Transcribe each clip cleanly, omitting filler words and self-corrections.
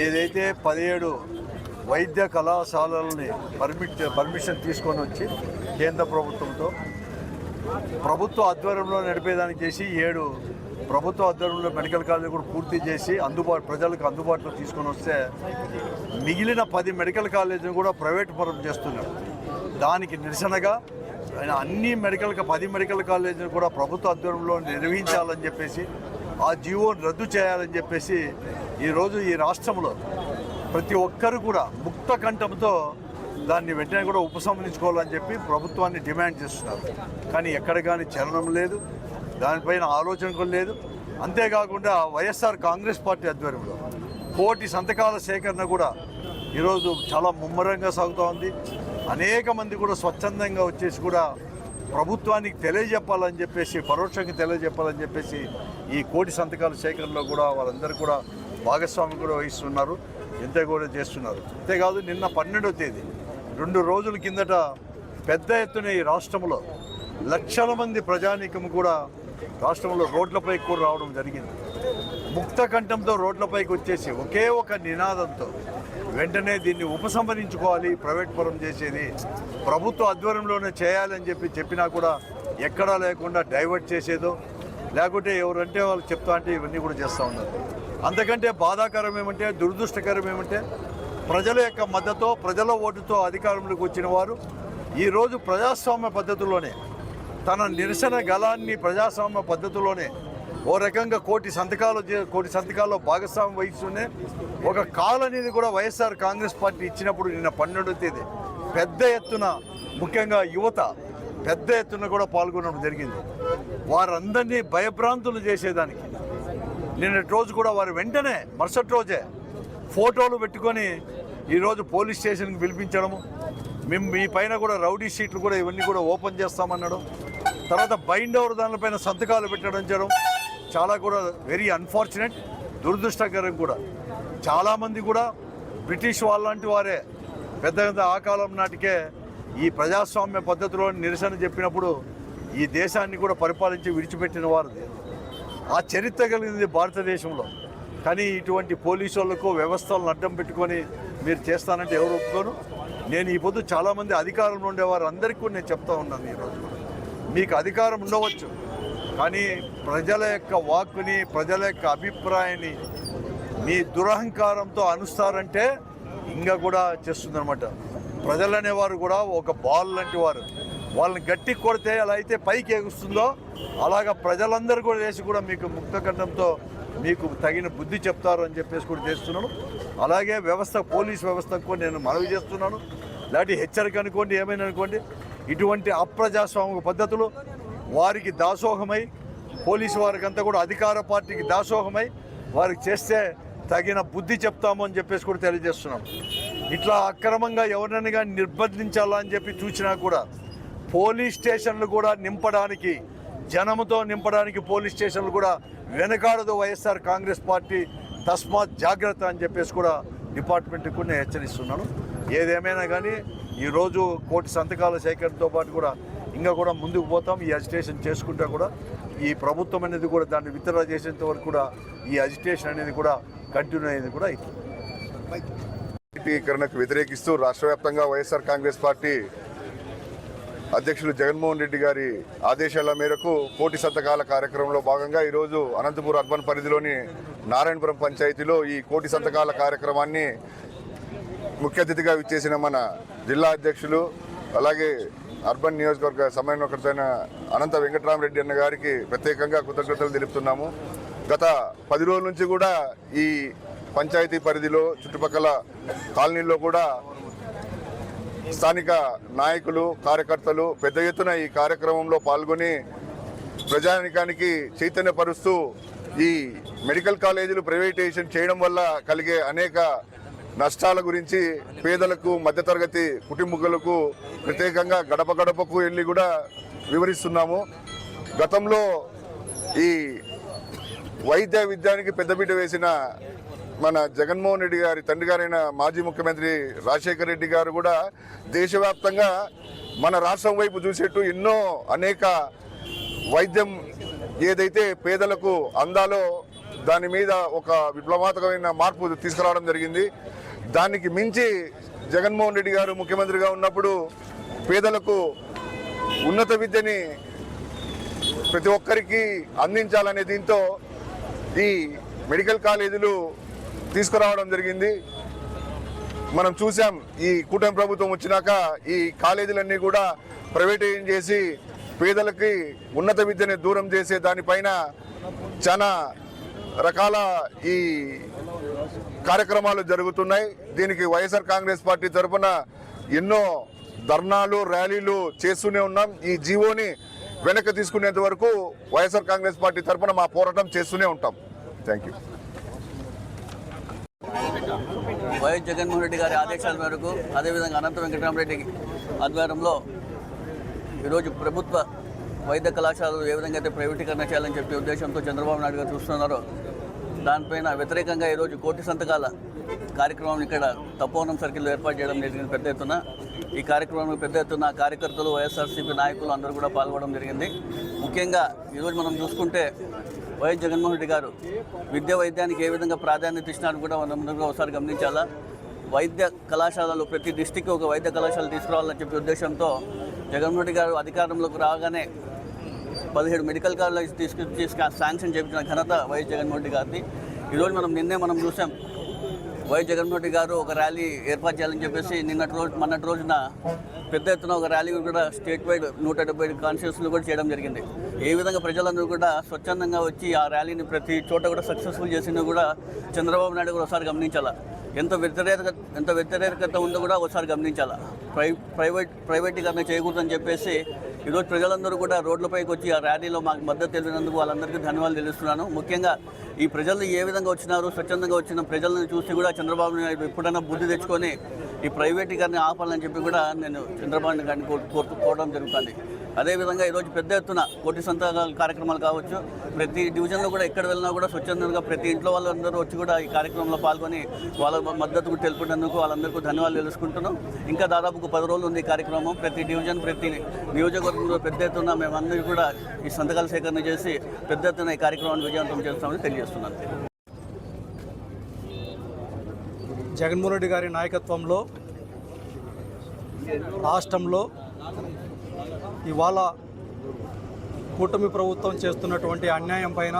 ఏదైతే 17 వైద్య కళాశాలల్ని పర్మిషన్ తీసుకొని వచ్చి కేంద్ర ప్రభుత్వంతో ప్రభుత్వ ఆధ్వర్యంలో నడిపేదానికి చేసి 7 ప్రభుత్వ ఆధ్వర్యంలో మెడికల్ కాలేజీ కూడా పూర్తి చేసి ప్రజలకు అందుబాటులో తీసుకొని వస్తే మిగిలిన 10 మెడికల్ కాలేజీని కూడా ప్రైవేట్ పరం చేస్తున్నారు. దానికి నిరసనగా అన్ని 10 మెడికల్ కాలేజీని కూడా ప్రభుత్వ ఆధ్వర్యంలో నిర్వహించాలని చెప్పేసి ఆ జీవోని రద్దు చేయాలని చెప్పేసి ఈరోజు ఈ రాష్ట్రంలో ప్రతి ఒక్కరు కూడా ముక్త కంఠంతో దాన్ని వెంటనే కూడా ఉపసంహరించుకోవాలని చెప్పి ప్రభుత్వాన్ని డిమాండ్ చేస్తున్నారు. కానీ ఎక్కడ కానీ చలనం లేదు, దానిపైన ఆలోచన కూడా లేదు. అంతేకాకుండా వైఎస్ఆర్ కాంగ్రెస్ పార్టీ ఆధ్వర్యంలో 1 కోటి సంతకాల సేకరణ కూడా ఈరోజు చాలా ముమ్మరంగా సాగుతూ ఉంది. అనేక మంది కూడా స్వచ్ఛందంగా వచ్చేసి కూడా ప్రభుత్వానికి తెలియజెప్పాలని చెప్పేసి, పరోక్షంగా తెలియజెప్పాలని చెప్పేసి ఈ 1 కోటి సంతకాల సేకరణలో కూడా వాళ్ళందరూ కూడా భాగస్వామ్యం కూడా వహిస్తున్నారు, ఇంత కూడా చేస్తున్నారు. అంతేకాదు నిన్న 12వ తేదీ 2 రోజుల కిందట పెద్ద ఎత్తున ఈ రాష్ట్రంలో లక్షల మంది ప్రజానీకం కూడా రాష్ట్రంలో రోడ్లపైకి కూడా రావడం జరిగింది. ముక్త కంఠంతో రోడ్లపైకి వచ్చేసి ఒకే ఒక నినాదంతో వెంటనే దీన్ని ఉపసంహరించుకోవాలి, ప్రైవేట్ పరం చేసేది ప్రభుత్వ ఆధ్వర్యంలోనే చేయాలని చెప్పినా కూడా ఎక్కడా లేకుండా డైవర్ట్ చేసేదో లేకుంటే ఎవరంటే వాళ్ళు చెప్తా అంటే ఇవన్నీ కూడా చేస్తూ ఉన్నారు. అంతకంటే బాధాకరం ఏమంటే, దురదృష్టకరం ఏమంటే, ప్రజల యొక్క మద్దతు, ప్రజల ఓటుతో అధికారంలోకి వచ్చిన వారు ఈరోజు ప్రజాస్వామ్య పద్ధతిలోనే తన నిరసన గళాన్ని ప్రజాస్వామ్య పద్ధతిలోనే ఓ రకంగా 1 కోటి సంతకాల్లో భాగస్వామ్యం వహిస్తూనే ఒక కాల్ అనేది కూడా వైఎస్ఆర్ కాంగ్రెస్ పార్టీ ఇచ్చినప్పుడు నిన్న 12వ తేదీ పెద్ద ఎత్తున ముఖ్యంగా యువత పెద్ద ఎత్తున కూడా పాల్గొనడం జరిగింది. వారందరినీ భయభ్రాంతులు చేసేదానికి నిన్నటి రోజు కూడా వారు వెంటనే మరుసటి రోజే ఫోటోలు పెట్టుకొని ఈరోజు పోలీస్ స్టేషన్కి పిలిపించడము, మేము మీ పైన కూడా రౌడీ షీట్లు కూడా ఇవన్నీ కూడా ఓపెన్ చేస్తామనడం, తర్వాత బైండ్ ఓవర్ దానిపైన సంతకాలు పెట్టడం చేయడం చాలా కూడా వెరీ అన్ఫార్చునేట్, దురదృష్టకరం కూడా. చాలామంది కూడా బ్రిటిష్ వాళ్ళంటి వారే పెద్ద ఆ కాలం నాటికే ఈ ప్రజాస్వామ్య పద్ధతిలో నిరసన చెప్పినప్పుడు ఈ దేశాన్ని కూడా పరిపాలించి విడిచిపెట్టిన వారు. ఆ చరిత్ర కలిగింది భారతదేశంలో. కానీ ఇటువంటి పోలీసు వాళ్ళకు వ్యవస్థలను అడ్డం పెట్టుకొని మీరు చేస్తానంటే ఎవరు ఒప్పుకోను. నేను ఈ పొద్దు చాలామంది అధికారంలో ఉండేవారు అందరికీ కూడా నేను చెప్తా ఉన్నాను, ఈరోజు మీకు అధికారం ఉండవచ్చు, కానీ ప్రజల యొక్క వాక్కుని, ప్రజల యొక్క అభిప్రాయాన్ని మీ దురహంకారంతో అనుస్తారంటే ఇంకా కూడా చేస్తుందన్నమాట. ప్రజలు అనేవారు కూడా ఒక బాల్ లాంటి వారు, వాళ్ళని గట్టి కొడితే ఎలా అయితే పైకి ఎగుస్తుందో అలాగా ప్రజలందరూ కూడా చేసి కూడా మీకు ముక్తకంఠంతో మీకు తగిన బుద్ధి చెప్తారు అని చెప్పేసి కూడా చేస్తున్నాను. అలాగే పోలీస్ వ్యవస్థకు కూడా నేను మనవి చేస్తున్నాను. ఇలాంటి హెచ్చరిక అనుకోండి, ఏమైనా అనుకోండి, ఇటువంటి అప్రజాస్వామిక పద్ధతులు వారికి దాసోహమై, పోలీసు వారికంతా కూడా అధికార పార్టీకి దాసోహమై వారికి చేస్తే తగిన బుద్ధి చెప్తాము అని చెప్పేసి కూడా తెలియజేస్తున్నాం. ఇట్లా అక్రమంగా ఎవరినైనా కానీ నిర్బంధించాలని చెప్పి చూసినా కూడా పోలీస్ స్టేషన్లు కూడా నింపడానికి, జనంతో నింపడానికి పోలీస్ స్టేషన్లు కూడా వెనకాడదు వైఎస్ఆర్ కాంగ్రెస్ పార్టీ. తస్మాత్ జాగ్రత్త అని చెప్పేసి కూడా డిపార్ట్మెంట్కి కూడా నేను హెచ్చరిస్తున్నాను. ఏదేమైనా కానీ ఈరోజు 1 కోటి సంతకాల సేకరణతో పాటు కూడా ఇంకా కూడా ముందుకు పోతాం. ఈ అజిటేషన్ చేసుకుంటా కూడా ఈ ప్రభుత్వం అనేది కూడా దాన్ని విత్డ్రా చేసేంత వరకు కూడా ఈ అజిటేషన్ అనేది కూడా కంటిన్యూ అయ్యేది కూడా అవుతుంది. ప్రైవేటీకరణకు వ్యతిరేకిస్తూ రాష్ట్ర వ్యాప్తంగా వైఎస్ఆర్ కాంగ్రెస్ పార్టీ అధ్యక్షులు జగన్మోహన్ రెడ్డి గారి ఆదేశాల మేరకు 1 కోటి సంతకాల కార్యక్రమంలో భాగంగా ఈరోజు అనంతపురం అర్బన్ పరిధిలోని నారాయణపురం పంచాయతీలో ఈ 1 కోటి సంతకాల కార్యక్రమాన్ని ముఖ్య అతిథిగా విచ్చేసిన మన జిల్లా అధ్యక్షులు, అలాగే అర్బన్ నియోజకవర్గ సమన్వయకర్త అనంత వెంకటరామరెడ్డి అన్న గారికి ప్రత్యేకంగా కృతజ్ఞతలు తెలుపుతున్నాము. గత 10 రోజుల నుంచి కూడా ఈ పంచాయతీ పరిధిలో చుట్టుపక్కల కాలనీల్లో కూడా స్థానిక నాయకులు, కార్యకర్తలు పెద్ద ఎత్తున ఈ కార్యక్రమంలో పాల్గొని ప్రజానికానికి చైతన్యపరుస్తూ ఈ మెడికల్ కాలేజీలు ప్రైవేటైజేషన్ చేయడం వల్ల కలిగే అనేక నష్టాల గురించి పేదలకు, మధ్యతరగతి కుటుంబీకులకు ప్రత్యేకంగా గడప గడపకు వెళ్ళి కూడా వివరిస్తున్నాము. గతంలో ఈ వైద్య విద్యానికి పెద్దపీట వేసిన మన జగన్మోహన్ రెడ్డి గారి తండ్రి గారైన మాజీ ముఖ్యమంత్రి రాజశేఖర రెడ్డి గారు కూడా దేశవ్యాప్తంగా మన రాష్ట్రం వైపు చూసేట్టు అనేక వైద్యం ఏదైతే పేదలకు అందాలో దాని మీద ఒక విప్లవాత్మకమైన మార్పు తీసుకురావడం జరిగింది. దానికి మించి జగన్మోహన్ రెడ్డి గారు ముఖ్యమంత్రిగా ఉన్నప్పుడు పేదలకు ఉన్నత విద్యని ప్రతి ఒక్కరికి అందించాలనే దీంతో ఈ మెడికల్ కాలేజీలు తీసుకురావడం జరిగింది. మనం చూసాం ఈ కూటమి ప్రభుత్వం వచ్చినాక ఈ కాలేజీలన్నీ కూడా ప్రైవేటైజ్ చేసి పేదలకి ఉన్నత విద్యని దూరం చేసే దానిపైన చాలా రకాల ఈ కార్యక్రమాలు జరుగుతున్నాయి. దీనికి వైఎస్ఆర్ కాంగ్రెస్ పార్టీ తరఫున ఎన్నో ధర్నాలు ర్యాలీలు చేస్తూనే ఉన్నాం. ఈ జీవోని వెనక్కి తీసుకునేంత వరకు వైఎస్ఆర్ కాంగ్రెస్ పార్టీ తరఫున మా పోరాటం చేస్తూనే ఉంటాం. Thank you. YS Jaganmohan Reddy గారి ఆదేశాల మేరకు అదేవిధంగా అనంత వెంకటరామరెడ్డి ఆధ్వర్యంలో ఈరోజు ప్రభుత్వ వైద్య కళాశాలలు ఏ విధంగా అయితే ప్రైవేటీకరణ చేయాలని చెప్పే ఉద్దేశంతో చంద్రబాబు నాయుడు గారు చూస్తున్నారో దానిపైన వ్యతిరేకంగా ఈరోజు కోటి సంతకాల కార్యక్రమం ఇక్కడ తపోవనం సర్కిల్లో ఏర్పాటు చేయడం జరిగింది. పెద్ద ఎత్తున ఈ కార్యక్రమంలో పెద్ద ఎత్తున కార్యకర్తలు వైఎస్ఆర్సీపీ నాయకులు అందరూ కూడా పాల్గొనడం జరిగింది. ముఖ్యంగా ఈరోజు మనం చూసుకుంటే వైఎస్ జగన్మోహన్ రెడ్డి గారు వైద్యానికి ఏ విధంగా ప్రాధాన్యత ఇచ్చినారని కూడా మనం ఒకసారి గమనించాలా. వైద్య కళాశాలలు ప్రతి డిస్టిక్కి ఒక వైద్య కళాశాల తీసుకురావాలని చెప్పే ఉద్దేశంతో జగన్మోహన్ రెడ్డి గారు అధికారంలోకి రాగానే 17 మెడికల్ కాలేజ్ తీసుకొచ్చి శాంక్షన్ చేయించిన ఘనత వైఎస్ జగన్మోహన్ రెడ్డి గారిది. ఈరోజు మనం చూసాం వైఎస్ జగన్మోహన్ రెడ్డి గారు ఒక ర్యాలీ ఏర్పాటు చేయాలని చెప్పేసి మొన్నటి రోజున పెద్ద ఎత్తున ఒక ర్యాలీ కూడా స్టేట్ వైడ్ 170 కాన్స్టిట్యూన్సీలు కూడా చేయడం జరిగింది. ఏ విధంగా ప్రజలందరూ కూడా స్వచ్ఛందంగా వచ్చి ఆ ర్యాలీని ప్రతి చోట కూడా సక్సెస్ఫుల్ చేసిందో కూడా చంద్రబాబు నాయుడు కూడా ఒకసారి గమనించాలా. ఎంత వ్యతిరేకత ఉందో కూడా ఒకసారి గమనించాలా. ప్రైవేటీకరణ చేయకూడదని చెప్పేసి ఈరోజు ప్రజలందరూ కూడా రోడ్లపైకి వచ్చి ఆ ర్యాలీలో మాకు మద్దతు తెలిపినందుకు వాళ్ళందరికీ ధన్యవాదాలు తెలుస్తున్నాను. ముఖ్యంగా ఈ ప్రజలు ఏ విధంగా వచ్చినారు, స్వచ్ఛందంగా వచ్చిన ప్రజలను చూసి కూడా చంద్రబాబు నాయుడు ఎప్పుడైనా బుద్ధి తెచ్చుకొని ఈ ప్రైవేటీకరణ ఆపాలని చెప్పి కూడా నేను చంద్రబాబు గారిని కోరడం జరుగుతుంది. అదేవిధంగా ఈరోజు పెద్ద ఎత్తున కోటి సంతకాల కార్యక్రమాలు కావచ్చు, ప్రతి డివిజన్లో కూడా ఎక్కడ వెళ్ళినా కూడా స్వచ్ఛందంగా ప్రతి ఇంట్లో వాళ్ళందరూ వచ్చి కూడా ఈ కార్యక్రమంలో పాల్గొని వాళ్ళ మద్దతు తెలిపినందుకు వాళ్ళందరికీ ధన్యవాదాలు తెలుసుకుంటున్నాం. ఇంకా దాదాపు 10 రోజులు ఉంది ఈ కార్యక్రమం. ప్రతి డివిజన్ ప్రతి నియోజకవర్గంలో పెద్ద ఎత్తున మేమందరూ కూడా ఈ సంతకాల సేకరణ చేసి పెద్ద ఎత్తున ఈ కార్యక్రమాన్ని విజయవంతం చేస్తామని తెలియజేస్తున్నాను. జగన్మోహన్ రెడ్డి గారి నాయకత్వంలో రాష్ట్రంలో ఇవాళ కూటమి ప్రభుత్వం చేస్తున్నటువంటి అన్యాయం పైన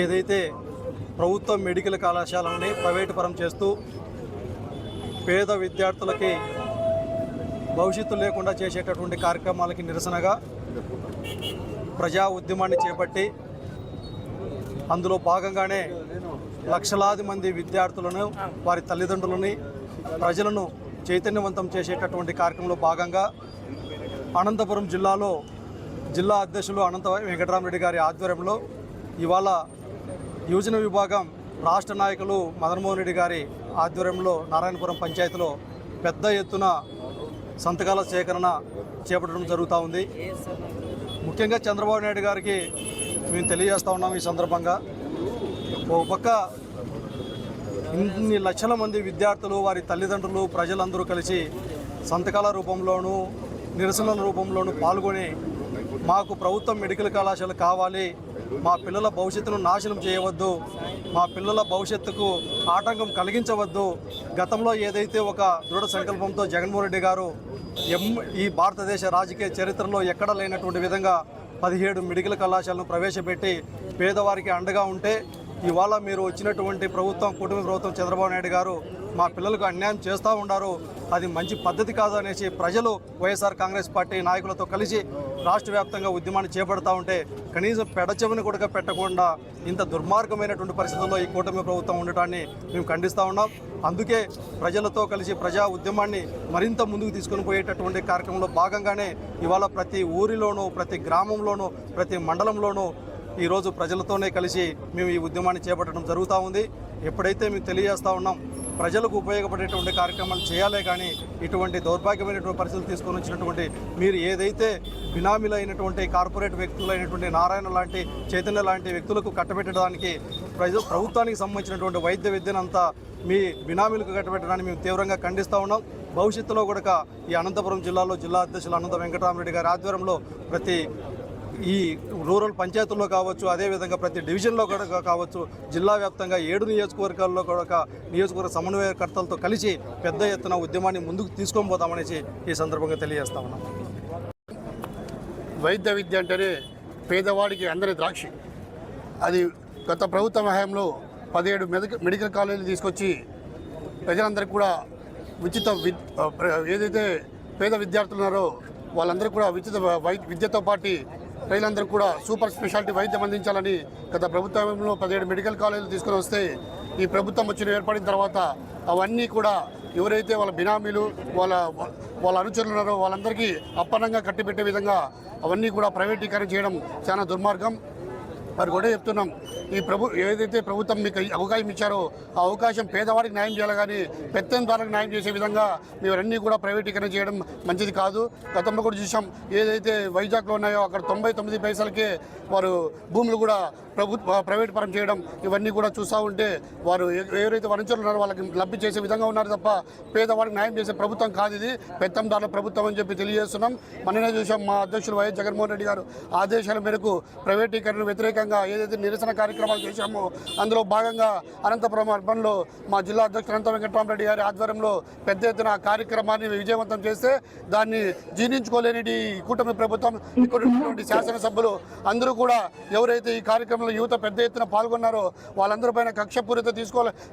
ఏదైతే ప్రభుత్వ మెడికల్ కళాశాలని ప్రైవేటు పరం చేస్తూ పేద విద్యార్థులకి భవిష్యత్తు లేకుండా చేసేటటువంటి కార్యక్రమాలకి నిరసనగా ప్రజా ఉద్యమాన్ని చేపట్టి అందులో భాగంగానే లక్షలాది మంది విద్యార్థులను, వారి తల్లిదండ్రులని, ప్రజలను చైతన్యవంతం చేసేటటువంటి కార్యక్రమంలో భాగంగా అనంతపురం జిల్లాలో జిల్లా అధ్యక్షులు అనంత వెంకటరామరెడ్డి గారి ఆధ్వర్యంలో ఇవాళ యువజన విభాగం రాష్ట్ర నాయకులు మదన్మోహన్ రెడ్డి గారి ఆధ్వర్యంలో నారాయణపురం పంచాయతీలో పెద్ద ఎత్తున సంతకాల సేకరణ చేపట్టడం జరుగుతూ ఉంది. ముఖ్యంగా చంద్రబాబు నాయుడు గారికి మేము తెలియజేస్తూ ఉన్నాం. ఈ సందర్భంగా ఒక పక్క ఇన్ని లక్షల మంది విద్యార్థులు, వారి తల్లిదండ్రులు, ప్రజలందరూ కలిసి సంతకాల రూపంలోనూ నిరసనల రూపంలోనూ పాల్గొని మాకు ప్రభుత్వం మెడికల్ కళాశాల కావాలి, మా పిల్లల భవిష్యత్తును నాశనం చేయవద్దు, మా పిల్లల భవిష్యత్తుకు ఆటంకం కలిగించవద్దు. గతంలో ఏదైతే ఒక దృఢ సంకల్పంతో జగన్మోహన్ రెడ్డి గారు ఈ భారతదేశ రాజకీయ చరిత్రలో ఎక్కడ లేనటువంటి విధంగా 17 మెడికల్ కళాశాలను ప్రవేశపెట్టి పేదవారికి అండగా ఉంటే, ఇవాళ మీరు వచ్చినటువంటి ప్రభుత్వం, కూటమి ప్రభుత్వం చంద్రబాబు నాయుడు గారు మా పిల్లలకు అన్యాయం చేస్తూ ఉన్నారు, అది మంచి పద్ధతి కాదు అనేసి ప్రజలు వైఎస్ఆర్ కాంగ్రెస్ పార్టీ నాయకులతో కలిసి రాష్ట్ర వ్యాప్తంగా ఉద్యమాన్ని చేపడతా ఉంటే కనీసం పెడచెవిని కూడా పెట్టకుండా ఇంత దుర్మార్గమైనటువంటి పరిస్థితుల్లో ఈ కూటమి ప్రభుత్వం ఉండటాన్ని మేము ఖండిస్తూ ఉన్నాం. అందుకే ప్రజలతో కలిసి ప్రజా ఉద్యమాన్ని మరింత ముందుకు తీసుకుని పోయేటటువంటి కార్యక్రమంలో భాగంగానే ఇవాళ ప్రతి ఊరిలోనూ, ప్రతి గ్రామంలోనూ, ప్రతి మండలంలోనూ ఈరోజు ప్రజలతోనే కలిసి మేము ఈ ఉద్యమాన్ని చేపట్టడం జరుగుతూ ఉంది. ఎప్పుడైతే మేము తెలియజేస్తూ ఉన్నాం ప్రజలకు ఉపయోగపడేటువంటి కార్యక్రమాలు చేయాలే కానీ ఇటువంటి దౌర్భాగ్యమైనటువంటి పరిస్థితులు తీసుకొని వచ్చినటువంటి మీరు ఏదైతే బినామీలైనటువంటి కార్పొరేట్ వ్యక్తులైనటువంటి నారాయణ లాంటి, చైతన్య లాంటి వ్యక్తులకు కట్టబెట్టడానికి ప్రభుత్వానికి సంబంధించినటువంటి వైద్య విద్యనంతా మీ బినామీలకు కట్టబెట్టడాన్ని మేము తీవ్రంగా ఖండిస్తూ ఉన్నాం. భవిష్యత్తులో కూడా ఈ అనంతపురం జిల్లాలో జిల్లా అధ్యక్షులు అనంత వెంకటరామరెడ్డి గారి ఆధ్వర్యంలో ప్రతి ఈ రూరల్ పంచాయతీల్లో కావచ్చు, అదేవిధంగా ప్రతి డివిజన్లో కూడా కావచ్చు, జిల్లా వ్యాప్తంగా 7 నియోజకవర్గాల్లో కూడా నియోజకవర్గ సమన్వయకర్తలతో కలిసి పెద్ద ఎత్తున ఉద్యమాన్ని ముందుకు తీసుకొని పోతామనేసి ఈ సందర్భంగా తెలియజేస్తా ఉన్నాం. వైద్య విద్య అంటేనే పేదవాడికి అందరి ద్రాక్షి. అది గత ప్రభుత్వ హయాంలో 17 మెడికల్ కాలేజీలు తీసుకొచ్చి ప్రజలందరికీ కూడా ఉచిత ఏదైతే పేద విద్యార్థులు ఉన్నారో వాళ్ళందరికీ కూడా ఉచిత విద్యతో పాటు ప్రజలందరూ కూడా సూపర్ స్పెషాలిటీ వైద్యం అందించాలని గత ప్రభుత్వంలో 17 మెడికల్ కాలేజీలు తీసుకొని వస్తే ఈ ప్రభుత్వం ఏర్పడిన తర్వాత అవన్నీ కూడా ఎవరైతే వాళ్ళ బినామీలు వాళ్ళ అనుచరులు ఉన్నారో వాళ్ళందరికీ అప్పనంగా కట్టిపెట్టే విధంగా అవన్నీ కూడా ప్రైవేటీకరణ చేయడం చాలా దుర్మార్గం. మరి కూడా చెప్తున్నాం, ఈ ఏదైతే ప్రభుత్వం మీకు అవకాశం ఇచ్చారో ఆ అవకాశం పేదవాడికి న్యాయం చేయాలి, కానీ పెత్తందారులకు న్యాయం చేసే విధంగా మీరన్నీ కూడా ప్రైవేటీకరణ చేయడం మంచిది కాదు. గతంలో కూడా చూసాం, ఏదైతే వైజాగ్లో ఉన్నాయో అక్కడ 99 పైసలకే వారు భూములు కూడా ప్రైవేట్ పరం చేయడం, ఇవన్నీ కూడా చూస్తూ ఉంటే వారు ఎవరైతే వనరులు ఉన్నారో వాళ్ళకి లబ్ధి చేసే విధంగా ఉన్నారు తప్ప పేదవాడికి న్యాయం చేసే ప్రభుత్వం కాదు ఇది, పెత్తందారుల ప్రభుత్వం అని చెప్పి తెలియజేస్తున్నాం. మననే చూసాం, మా అధ్యక్షులు వైఎస్ జగన్మోహన్ రెడ్డి గారు ఆదేశాల మేరకు ప్రైవేటీకరణ వ్యతిరేకంగా ఏదైతే నిరసన కార్యక్రమాలు చేశామో అందులో భాగంగా అనంతపురం అర్బన్లో మా జిల్లా అధ్యక్షుడు అనంత వెంకటరామరెడ్డి గారి ఆధ్వర్యంలో పెద్ద ఎత్తున కార్యక్రమాన్ని విజయవంతం చేస్తే దాన్ని జీర్ణించుకోలేని కూటమి ప్రభుత్వం, ఇక్కడ శాసనసభ్యులు అందరూ కూడా ఎవరైతే ఈ కార్యక్రమంలో యువత పెద్ద ఎత్తున పాల్గొన్నారో వాళ్ళందరిపైన కక్షపూరిత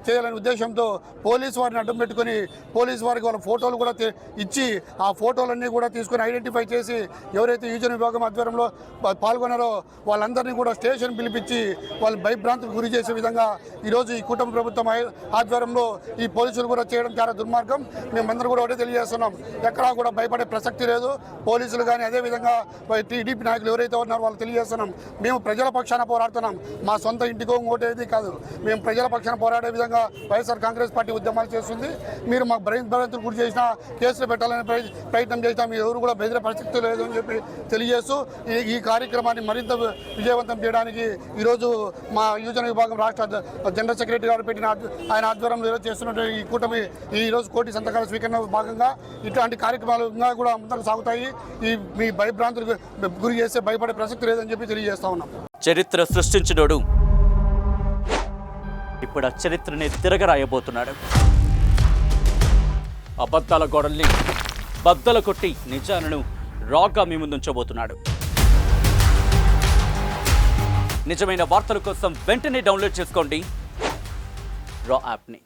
చేయాలనే ఉద్దేశంతో పోలీసు వారిని అడ్డం పెట్టుకుని పోలీసు వారికి వాళ్ళ ఫోటోలు కూడా ఇచ్చి ఆ ఫోటోలన్నీ కూడా తీసుకొని ఐడెంటిఫై చేసి ఎవరైతే యువజన విభాగం ఆధ్వర్యంలో పాల్గొన్నారో వాళ్ళందరినీ కూడా స్టేషన్ పిలిపించి వాళ్ళు భయభ్రాంతులకు గురి చేసే విధంగా ఈరోజు ఈ కుటుంబ ప్రభుత్వం ఆధ్వర్యంలో ఈ పోలీసులు కూడా చేయడం చాలా దుర్మార్గం. మేమందరూ కూడా ఒకటే తెలియజేస్తున్నాం, ఎక్కడా కూడా భయపడే ప్రసక్తి లేదు. పోలీసులు కానీ అదేవిధంగా టీడీపీ నాయకులు ఎవరైతే ఉన్నారో వాళ్ళు తెలియజేస్తున్నాం, మేము ప్రజల పక్షాన పోరాడుతున్నాం, మా సొంత ఇంటికో ఇంకోటేది కాదు. మేము ప్రజల పక్షాన పోరాడే విధంగా వైఎస్ఆర్ కాంగ్రెస్ పార్టీ ఉద్యమాలు చేస్తుంది. మీరు మాకు భయంతులు గురి చేసినా, కేసులు పెట్టాలని ప్రయత్నం చేసినా మీరు ఎవరు కూడా బెదిరే ప్రసక్తి లేదు అని చెప్పి తెలియజేస్తూ ఈ కార్యక్రమాన్ని మరింత విజయవంతం చేయడానికి ఈరోజు మా యువజన విభాగం రాష్ట్ర జనరల్ సెక్రటరీ గారు పెట్టిన ఆయన ఆధ్వర్యంలో చేస్తున్న ఈ కూటమి ఈరోజు కోటి సంతకాల స్వీకరణ భాగంగా ఇట్లాంటి కార్యక్రమాలు ఇంకా కూడా ముందుకు సాగుతాయి. మీ భయభ్రాంతులకు గురి చేస్తే భయపడే ప్రసక్తి లేదని చెప్పి తెలియజేస్తా ఉన్నాం. చరిత్ర సృష్టించినోడు ఇప్పుడు ఆ చరిత్రని తిరగరాయబోతున్నాడు. అబద్ధాల గోడల్ని బద్దలు కొట్టి నిజాలను రాగా మీ ముందుంచబోతున్నాడు. నిజమైన వార్తల కోసం వెంటనే డౌన్లోడ్ చేసుకోండి రా యాప్ని.